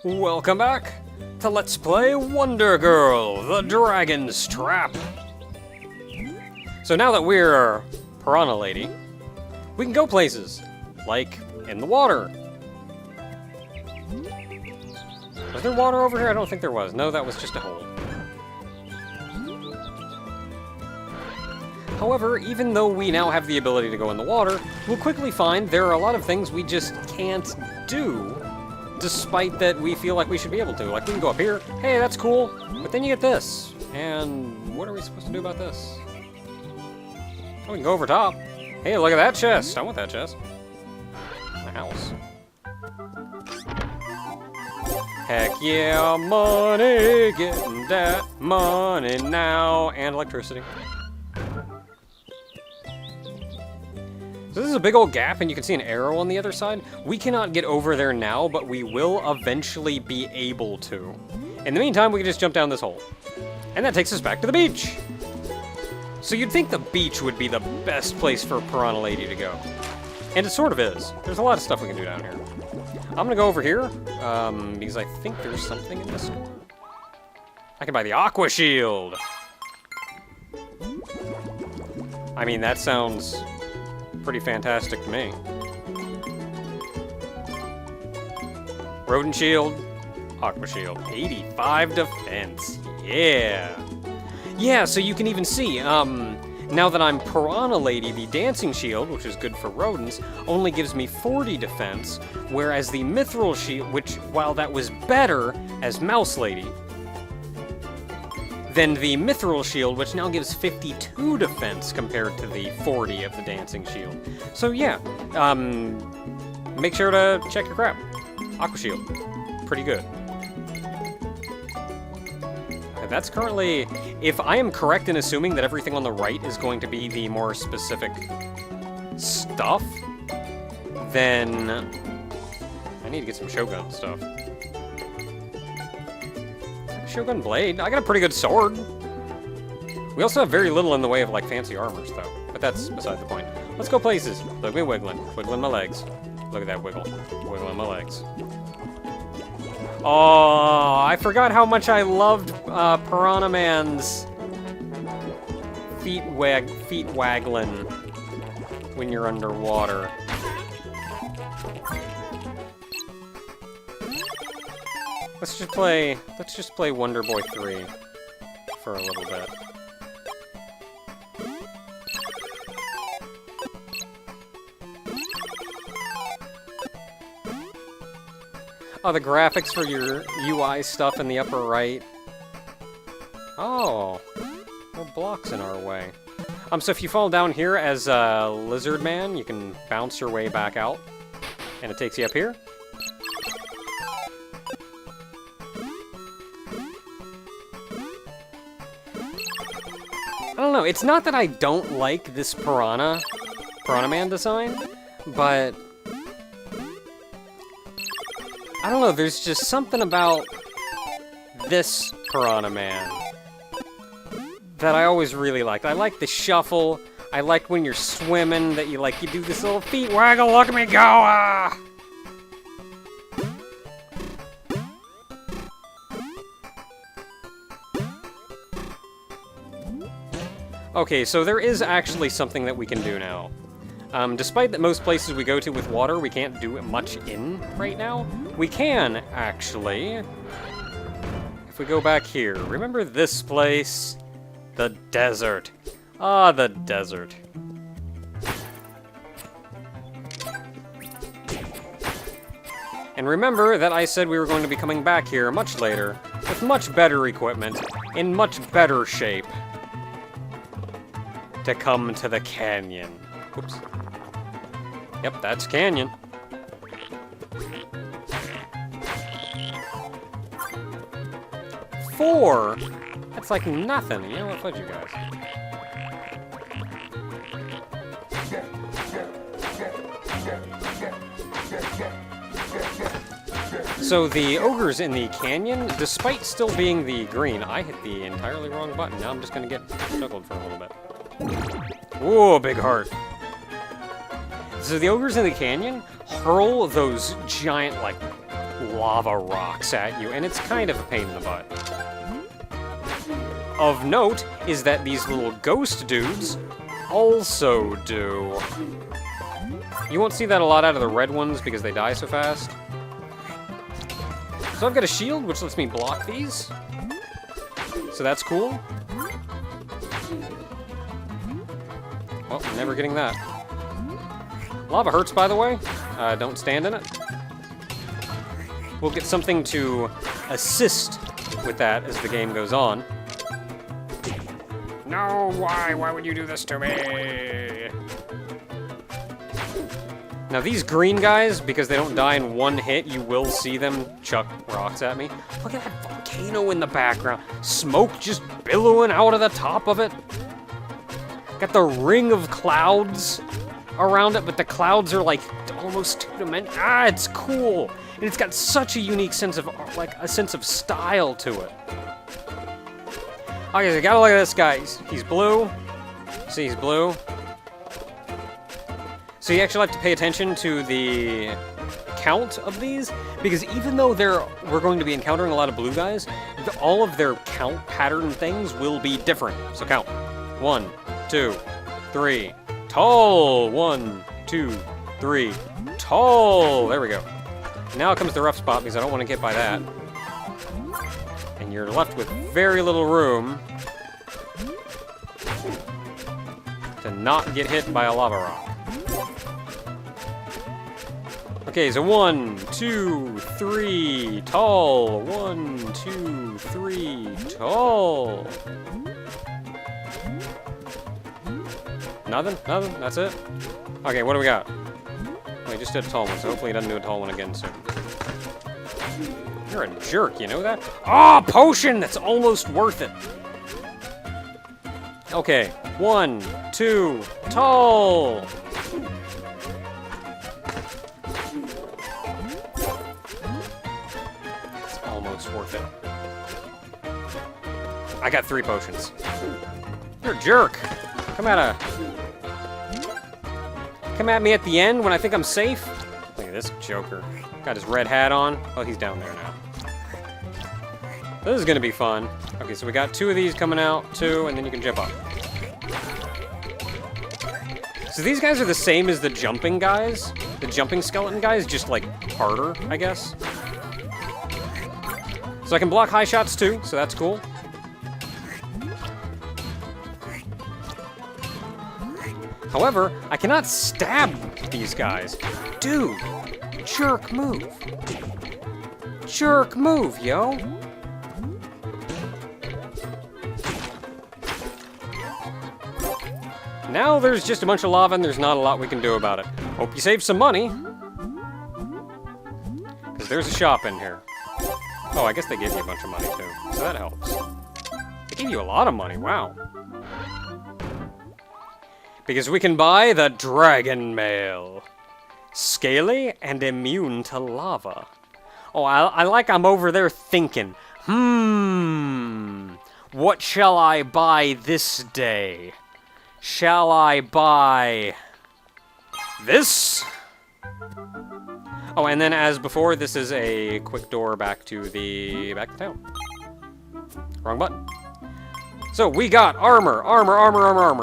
Welcome back to Let's Play Wonder Girl, the Dragon's Trap. So now that we're Piranha Lady, we can go places, like in the water. Was there water over here? I don't think there was. No, that was just a hole. However, even though we now have the ability to go in the water, we'll quickly find there are a lot of things we just can't do, despite that we feel like we should be able to. Like, we can go up here, hey, that's cool, but then you get this. And what are we supposed to do about this? Oh, we can go over top. Hey, look at that chest. I want that chest. My house. Heck yeah, money, getting that money now. And electricity. So this is a big old gap, and you can see an arrow on the other side. We cannot get over there now, but we will eventually be able to. In the meantime, we can just jump down this hole. And that takes us back to the beach. So you'd think the beach would be the best place for Piranha Lady to go. And it sort of is. There's a lot of stuff we can do down here. I'm gonna go over here, because I think there's something in this store. I can buy the Aqua Shield. I mean, that sounds pretty fantastic to me. Rodent Shield, Aqua Shield, 85 defense, yeah. Yeah, so you can even see, now that I'm Piranha Lady, the Dancing Shield, which is good for rodents, only gives me 40 defense, whereas the Mithril Shield, which, while that was better as Mouse Lady, then the Mithril Shield, which now gives 52 defense compared to the 40 of the Dancing Shield. So yeah, make sure to check your crap. Aqua Shield, pretty good. That's currently, if I am correct in assuming that everything on the right is going to be the more specific stuff, then I need to get some Shogun stuff. Shogun blade. I got a pretty good sword. We also have very little in the way of, like, fancy armors, though. But that's beside the point. Let's go places. Look at me wiggling. Wiggling my legs. Look at that wiggle. Wiggling my legs. Oh, I forgot how much I loved Piranha Man's feet waggling when you're underwater. Let's just play Wonder Boy 3 for a little bit. Oh, the graphics for your UI stuff in the upper right. Oh, more blocks in our way. So if you fall down here as a lizard man, you can bounce your way back out, and it takes you up here. I don't know, it's not that I don't like this Piranha Man design, but I don't know, there's just something about this Piranha Man that I always really liked. I like the shuffle, I like when you're swimming that you do this little feet waggle, look at me go, ah! Okay, so there is actually something that we can do now. Despite that most places we go to with water, we can't do much in right now, we can, actually. If we go back here, remember this place? The desert. Ah, the desert. And remember that I said we were going to be coming back here much later, with much better equipment, in much better shape, to come to the canyon. Oops. Yep, that's canyon. Four? That's like nothing. You know what, fudge you guys. So the ogres in the canyon, despite still being the green, I hit the entirely wrong button. Now I'm just gonna get juggled for a little bit. Ooh, big heart. So the ogres in the canyon hurl those giant, like, lava rocks at you, and it's kind of a pain in the butt. Of note is that these little ghost dudes also do. You won't see that a lot out of the red ones because they die so fast. So I've got a shield, which lets me block these. So that's cool. Well, never getting that. Lava hurts, by the way. Don't stand in it. We'll get something to assist with that as the game goes on. No, why? Why would you do this to me? Now these green guys, because they don't die in one hit, you will see them chuck rocks at me. Look at that volcano in the background. Smoke just billowing out of the top of it. Got the ring of clouds around it, but the clouds are like almost two-dimensional. Ah, it's cool. And it's got such a unique sense of, like, a sense of style to it. Okay, so gotta look at this guy. He's blue. See, he's blue. So you actually have to pay attention to the count of these, because even though we're going to be encountering a lot of blue guys, all of their count pattern things will be different. So count. 1, 2, 3. Tall. 1, 2, 3. Tall. There we go. Now comes the rough spot because I don't want to get by that. And you're left with very little room to not get hit by a lava rock. Okay, so 1, 2, 3, tall. 1, 2, 3, tall. Nothing? Nothing? That's it? Okay, what do we got? Well, he just did a tall one, so hopefully he doesn't do a tall one again soon. You're a jerk, you know that? Ah, oh, potion! That's almost worth it. Okay, 1, 2, tall! It's almost worth it. I got 3 potions. You're a jerk! Come at me at the end when I think I'm safe. Look at this joker. Got his red hat on. Oh, he's down there now. This is gonna be fun. Okay, so we got 2 of these coming out, 2, and then you can jump up. So these guys are the same as the jumping guys. The jumping skeleton guys, just like harder, I guess. So I can block high shots too, so that's cool. However, I cannot stab these guys. Dude, jerk move. Jerk move, yo. Now there's just a bunch of lava and there's not a lot we can do about it. Hope you save some money. Because there's a shop in here. Oh, I guess they give you a bunch of money too, so that helps. They give you a lot of money, wow. Because we can buy the dragon mail. Scaly and immune to lava. Oh, I'm over there thinking, what shall I buy this day? Shall I buy this? Oh, and then as before, this is a quick door back to town. Wrong button. So we got armor,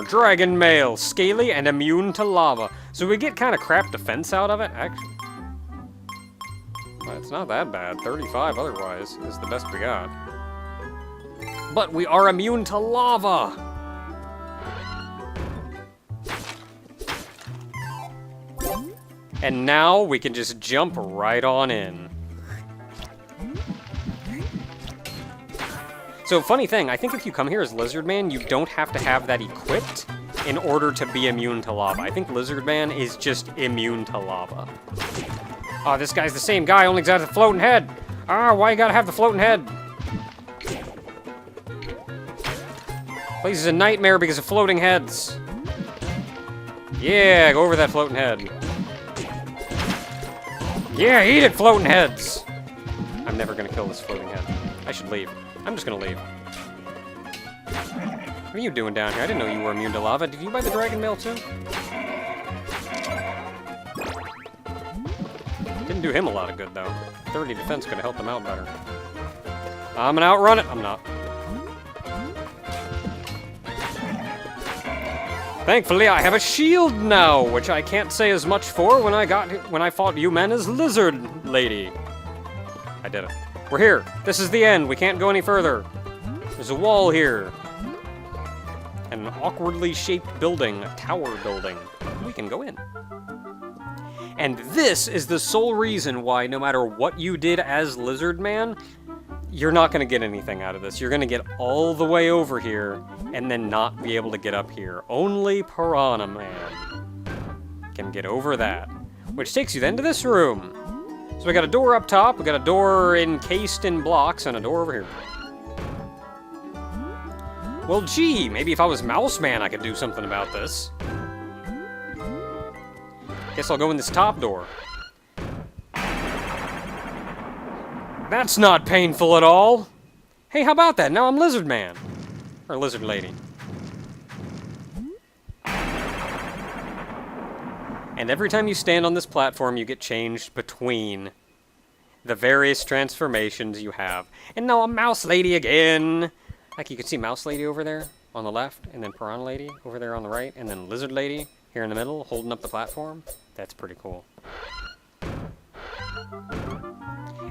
dragon mail, scaly, and immune to lava. So we get kind of crap defense out of it, actually. Well, it's not that bad. 35 otherwise is the best we got. But we are immune to lava. And now we can just jump right on in. So, funny thing, I think if you come here as Lizard Man, you don't have to have that equipped in order to be immune to lava. I think Lizard Man is just immune to lava. Oh, this guy's the same guy, only got a floating head. Ah, why you gotta have the floating head? Place is a nightmare because of floating heads. Yeah, go over that floating head. Yeah, eat it, floating heads! I'm never gonna kill this floating head. I should leave. I'm just gonna leave. What are you doing down here? I didn't know you were immune to lava. Did you buy the dragon mail too? Didn't Didn't do him a lot of good, though. 30 defense could have helped him out better. I'm gonna outrun it. I'm not. Thankfully, I have a shield now, which I can't say as much for when I fought you men as Lizard Lady. I did it. We're here. This is the end. We can't go any further. There's a wall here. And an awkwardly shaped building, a tower building. We can go in. And this is the sole reason why, no matter what you did as Lizard Man, you're not going to get anything out of this. You're going to get all the way over here and then not be able to get up here. Only Piranha Man can get over that. Which takes you then to this room. So we got a door up top, we got a door encased in blocks, and a door over here. Well, gee, maybe if I was Mouse Man, I could do something about this. Guess I'll go in this top door. That's not painful at all. Hey, how about that? Now I'm Lizard Man. Or Lizard Lady. And every time you stand on this platform, you get changed between the various transformations you have. And now I'm Mouse Lady again. Like, you can see Mouse Lady over there on the left, and then Piranha Lady over there on the right, and then Lizard Lady here in the middle, holding up the platform. That's pretty cool.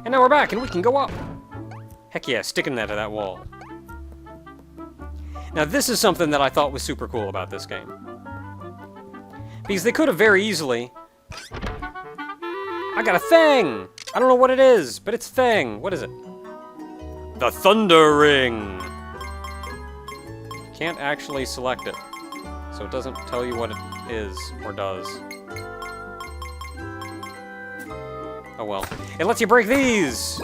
And now we're back, and we can go up. Heck yeah, sticking that to that wall. Now this is something that I thought was super cool about this game. Because they could have very easily... I got a thing! I don't know what it is, but it's a thing. What is it? The Thunder Ring! Can't actually select it, so it doesn't tell you what it is or does. Oh well. It lets you break these!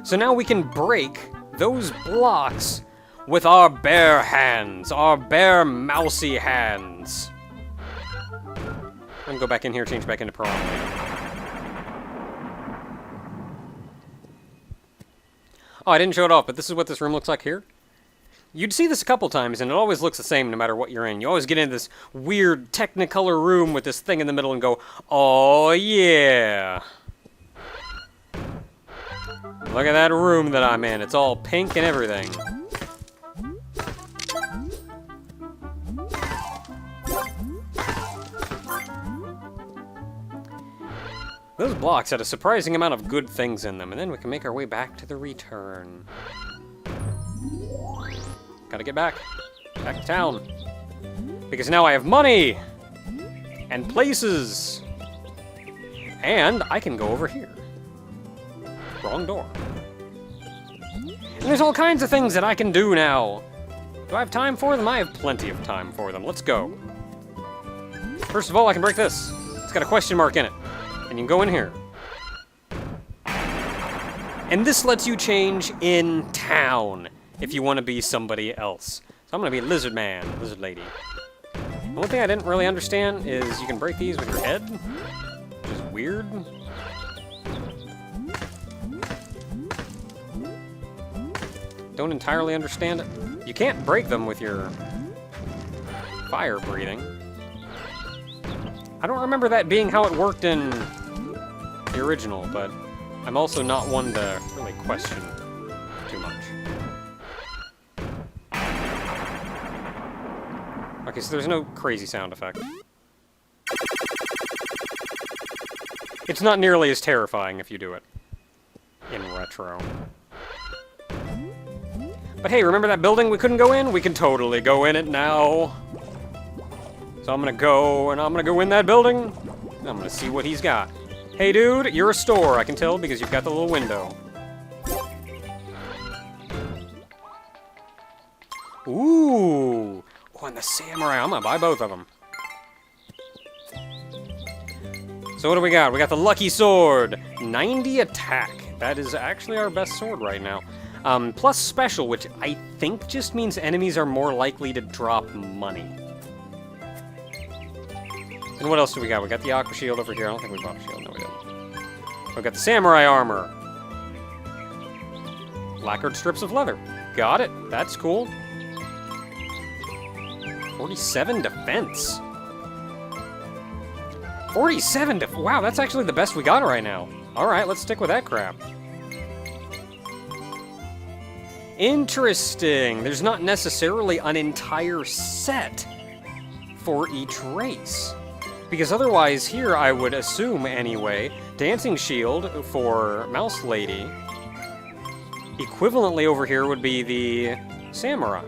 So now we can break those blocks with our bare hands, our bare mousy hands. I'm gonna go back in here, change back into Piranha. Oh, I didn't show it off, but this is what this room looks like here. You'd see this a couple times, and it always looks the same no matter what you're in. You always get into this weird Technicolor room with this thing in the middle and go, oh yeah! Look at that room that I'm in. It's all pink and everything. Those blocks had a surprising amount of good things in them, and then we can make our way back to the return. Gotta get back. Back to town. Because now I have money! And places! And I can go over here. Wrong door. And there's all kinds of things that I can do now. Do I have time for them? I have plenty of time for them. Let's go. First of all, I can break this. It's got a question mark in it. And you can go in here. And this lets you change in town if you want to be somebody else. So I'm going to be Lizard Man, Lizard Lady. The one thing I didn't really understand is you can break these with your head, which is weird. Don't entirely understand it. You can't break them with your fire breathing. I don't remember that being how it worked in the original, but I'm also not one to really question too much. Okay, so there's no crazy sound effect. It's not nearly as terrifying if you do it in retro. But hey, remember that building we couldn't go in? We can totally go in it now. So I'm gonna go, and I'm gonna go in that building. And I'm gonna see what he's got. Hey dude, you're a store, I can tell because you've got the little window. Ooh. Oh, and the samurai, I'm gonna buy both of them. So what do we got? We got the lucky sword. 90 attack. That is actually our best sword right now. Plus special, which I think just means enemies are more likely to drop money. And what else do we got? We got the aqua shield over here. I don't think we bought a shield. No, we didn't. We got the samurai armor. Lacquered strips of leather. Got it. That's cool. 47 defense. 47 wow, that's actually the best we got right now. Alright, let's stick with that crap. Interesting. There's not necessarily an entire set for each race. Because otherwise here, I would assume anyway, Dancing Shield for Mouse Lady. Equivalently over here would be the Samurai.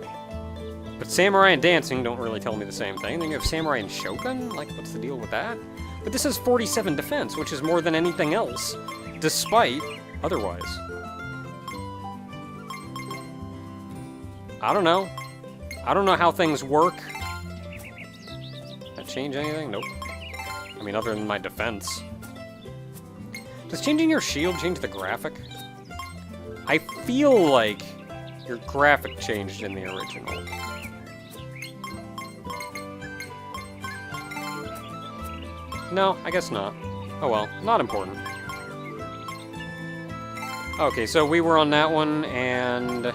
But Samurai and Dancing don't really tell me the same thing. Then you have Samurai and Shogun? Like, what's the deal with that? But this is 47 defense, which is more than anything else, despite otherwise. I don't know. I don't know how things work. That change anything? Nope. I mean, other than my defense. Does changing your shield change the graphic? I feel like your graphic changed in the original. No, I guess not. Oh well, not important. Okay, so we were on that one, and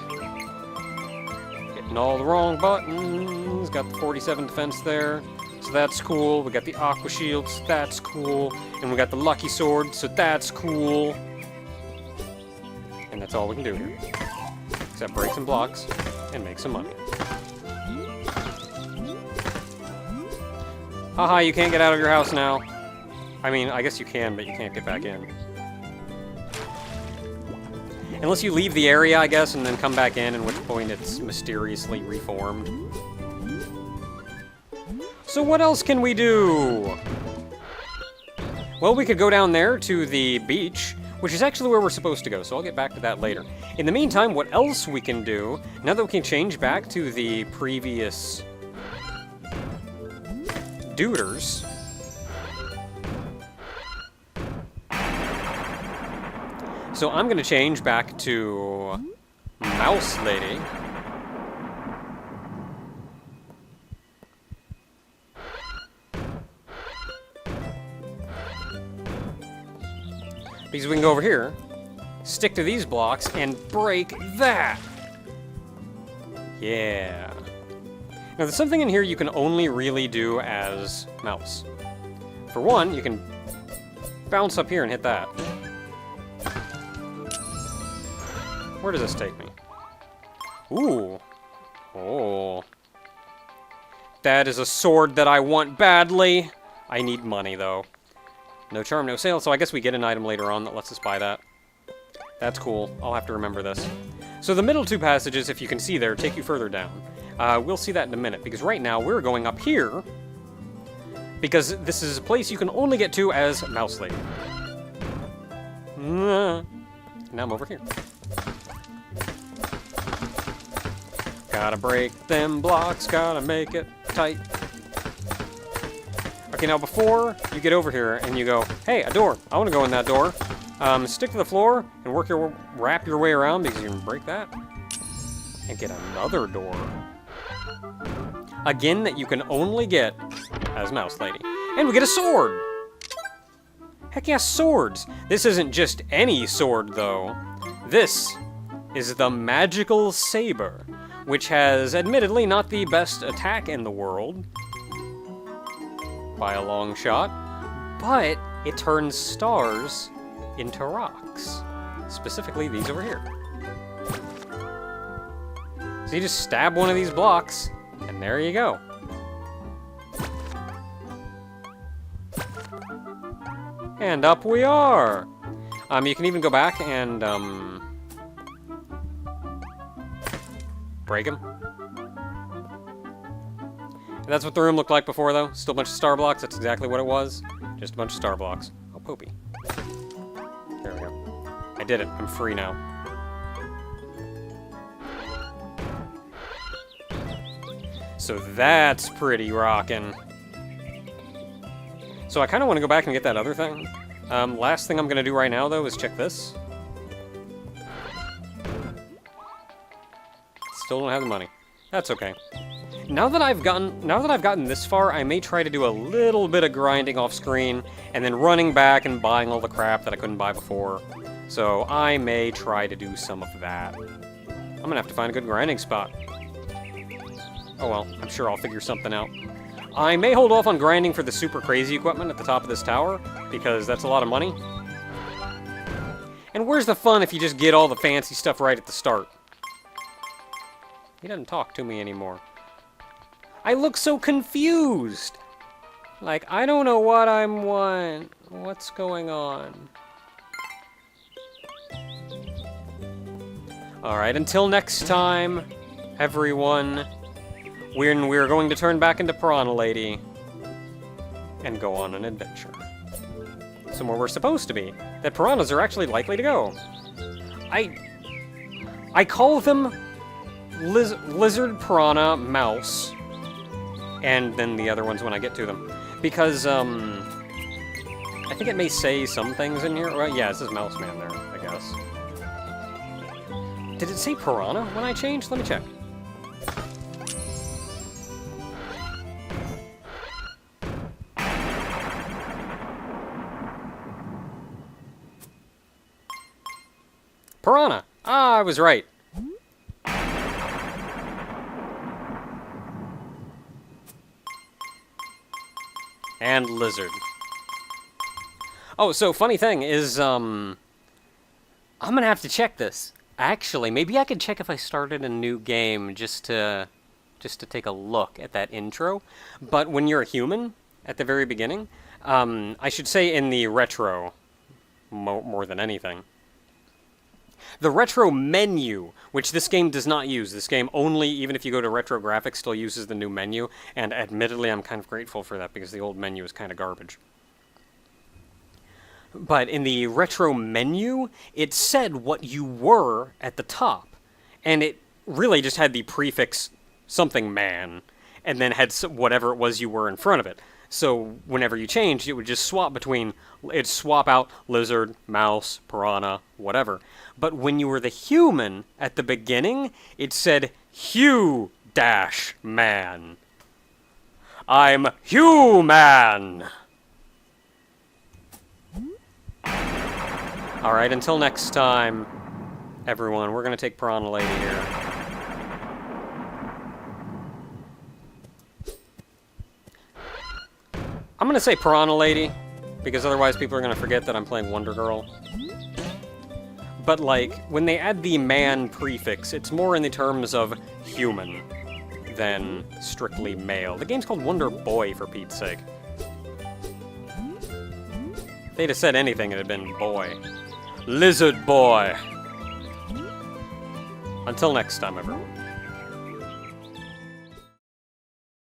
hitting all the wrong buttons. Got the 47 defense there, so that's cool. We got the Aqua Shield, so that's cool. And we got the Lucky Sword, so that's cool. And that's all we can do here. Except break some blocks and make some money. Haha, you can't get out of your house now. I mean, I guess you can, but you can't get back in. Unless you leave the area, I guess, and then come back in, at which point it's mysteriously reformed. So what else can we do? Well, we could go down there to the beach, which is actually where we're supposed to go, so I'll get back to that later. In the meantime, what else we can do, now that we can change back to the previous duders, so I'm going to change back to Mouse Lady. Because we can go over here, stick to these blocks, and break that. Yeah. Now, there's something in here you can only really do as Mouse. For one, you can bounce up here and hit that. Where does this take me? Ooh. Oh. That is a sword that I want badly. I need money, though. No charm, no sale, so I guess we get an item later on that lets us buy that. That's cool. I'll have to remember this. So the middle two passages, if you can see there, take you further down. We'll see that in a minute, because right now we're going up here, because this is a place you can only get to as Mouse Lady. Now I'm over here. Gotta break them blocks, gotta make it tight. Okay, now before you get over here and you go, hey, a door, I want to go in that door. Stick to the floor and wrap your way around because you can break that. And get another door. Again, that you can only get as Mouse Lady. And we get a sword! Heck yeah, swords! This isn't just any sword, though. This is the Magical Saber, which has admittedly not the best attack in the world, by a long shot, but it turns stars into rocks. Specifically, these over here. So you just stab one of these blocks, and there you go. And up we are! You can even go back and, break them. And that's what the room looked like before, though. Still a bunch of star blocks. That's exactly what it was. Just a bunch of star blocks. Oh, poopy. There we go. I did it. I'm free now. So that's pretty rockin'. So I kind of want to go back and get that other thing. Last thing I'm going to do right now, though, is check this. Still don't have the money. That's okay. Now that I've gotten this far, I may try to do a little bit of grinding off screen, and then running back and buying all the crap that I couldn't buy before. So I may try to do some of that. I'm gonna have to find a good grinding spot. Oh well, I'm sure I'll figure something out. I may hold off on grinding for the super crazy equipment at the top of this tower, because that's a lot of money. And where's the fun if you just get all the fancy stuff right at the start? He doesn't talk to me anymore. I look so confused! Like, I don't know what I want. What's going on? Alright, until next time, everyone, we're going to turn back into Piranha Lady and go on an adventure. Somewhere we're supposed to be. That piranhas are actually likely to go. I call them lizard, piranha, mouse, and then the other ones when I get to them. Because, I think it may say some things in here. Well, yeah, it says mouse man there, I guess. Did it say piranha when I changed? Let me check. Piranha! Ah, I was right. And lizard. Oh, so funny thing is, I'm gonna have to check this. Actually, maybe I could check if I started a new game just to take a look at that intro. But when you're a human, at the very beginning, I should say in the retro, more than anything. The retro menu, which this game does not use. This game only, even if you go to retro graphics, still uses the new menu. And admittedly, I'm kind of grateful for that because the old menu is kind of garbage. But in the retro menu, it said what you were at the top. And it really just had the prefix something man, and then had whatever it was you were in front of it. So whenever you changed, it would just swap between, it'd swap out lizard, mouse, piranha, whatever. But when you were the human at the beginning, it said Hugh-man. I'm human! Alright, until next time, everyone, we're gonna take Piranha Lady here. I'm gonna say Piranha Lady, because otherwise people are gonna forget that I'm playing Wonder Girl. But, like, when they add the man prefix, it's more in the terms of human than strictly male. The game's called Wonder Boy, for Pete's sake. If they'd have said anything, it'd have been boy. Lizard boy! Until next time, everyone.